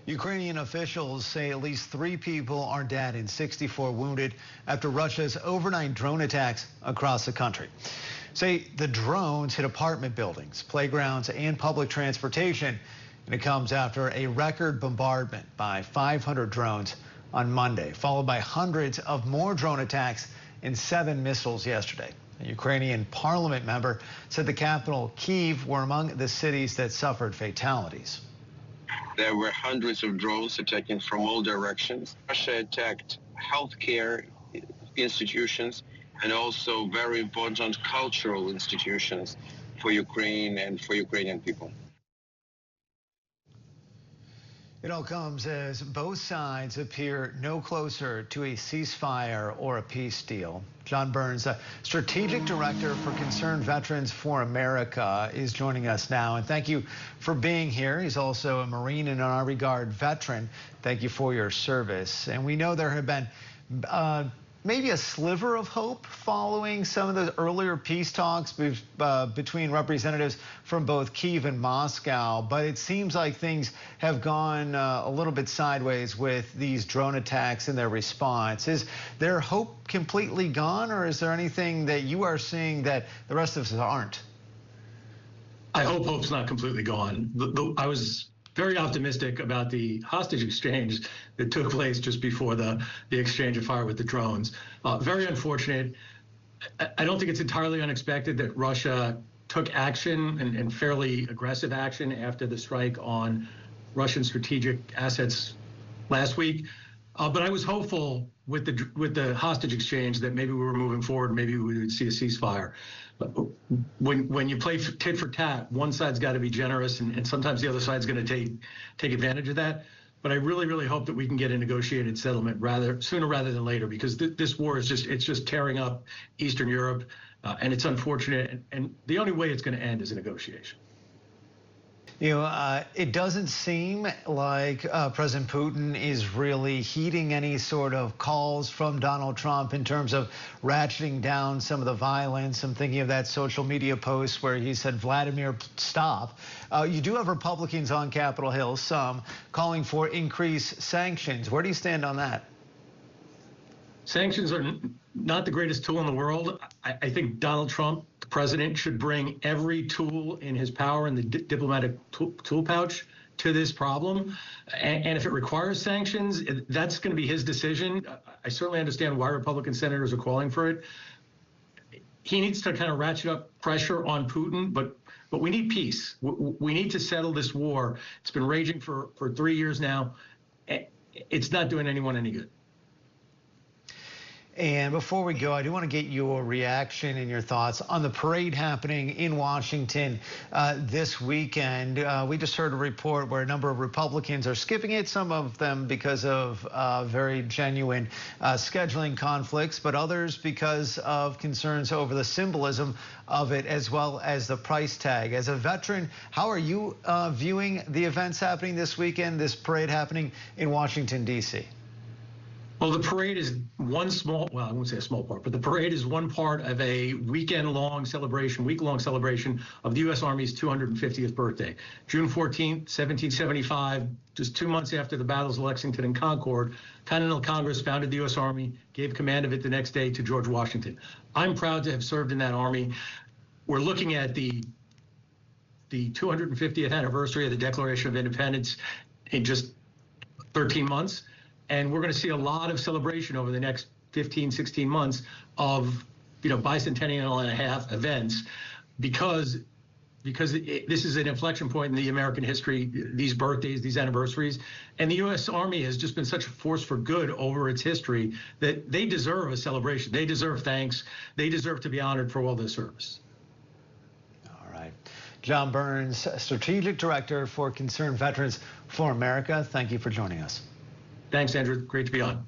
Ukrainian officials say at least 3 people are dead and 64 wounded after Russia's overnight drone attacks across the country. Say the drones hit apartment buildings, playgrounds, and public transportation. And it comes after a record bombardment by 500 drones on Monday, followed by hundreds of more drone attacks and 7 missiles yesterday. A Ukrainian parliament member said the capital, Kyiv, were among the cities that suffered fatalities. There were hundreds of drones attacking from all directions. Russia attacked healthcare institutions and also very important cultural institutions for Ukraine and for Ukrainian people. It all comes as both sides appear no closer to a ceasefire or a peace deal. John Byrnes, Strategic Director for Concerned Veterans for America, is joining us now. And thank you for being here. He's also a Marine and, in our regard, veteran. Thank you for your service. And we know there have been maybe a sliver of hope following some of the earlier peace talks between representatives from both Kyiv and Moscow, but it seems like things have gone a little bit sideways with these drone attacks and their response. Is their hope completely gone, or is there anything that you are seeing that the rest of us aren't? I hope hope's not completely gone. I was very optimistic about the hostage exchange that took place just before the exchange of fire with the drones. Very unfortunate. I don't think it's entirely unexpected that Russia took action and fairly aggressive action after the strike on Russian strategic assets last week. But I was hopeful with the hostage exchange that maybe we were moving forward, maybe we would see a ceasefire. But when you play tit for tat, one side's got to be generous, and sometimes the other side's going to take advantage of that. But I really hope that we can get a negotiated settlement sooner rather than later, because this war is just tearing up Eastern Europe, and it's unfortunate. And the only way it's going to end is a negotiation. You know, it doesn't seem like President Putin is really heeding any sort of calls from Donald Trump in terms of ratcheting down some of the violence. I'm thinking of that social media post where he said, "Vladimir, stop." You do have Republicans on Capitol Hill, some calling for increased sanctions. Where do you stand on that? Sanctions are not the greatest tool in the world. I think Donald Trump, the president, should bring every tool in his power in the diplomatic tool pouch to this problem. And if it requires sanctions, that's going to be his decision. I certainly understand why Republican senators are calling for it. He needs to kind of ratchet up pressure on Putin, but we need peace. We need to settle this war. It's been raging for 3 years now. It's not doing anyone any good. And before we go, I do want to get your reaction and your thoughts on the parade happening in Washington this weekend. We just heard a report where a number of Republicans are skipping it, some of them because of very genuine scheduling conflicts, but others because of concerns over the symbolism of it as well as the price tag. As a veteran, how are you viewing the events happening this weekend, this parade happening in Washington, D.C.? Well, the parade is one small, well, I won't say a small part, but the parade is one part of a week-long celebration of the U.S. Army's 250th birthday. June 14th, 1775, just 2 months after the battles of Lexington and Concord, Continental Congress founded the U.S. Army, gave command of it the next day to George Washington. I'm proud to have served in that Army. We're looking at the 250th anniversary of the Declaration of Independence in just 13 months. And we're going to see a lot of celebration over the next 15, 16 months of, bicentennial and a half events, because this is an inflection point in the American history, these birthdays, these anniversaries. And the U.S. Army has just been such a force for good over its history that they deserve a celebration. They deserve thanks. They deserve to be honored for all their service. All right. John Byrnes, Strategic Director for Concerned Veterans for America. Thank you for joining us. Thanks, Andrew. Great to be on.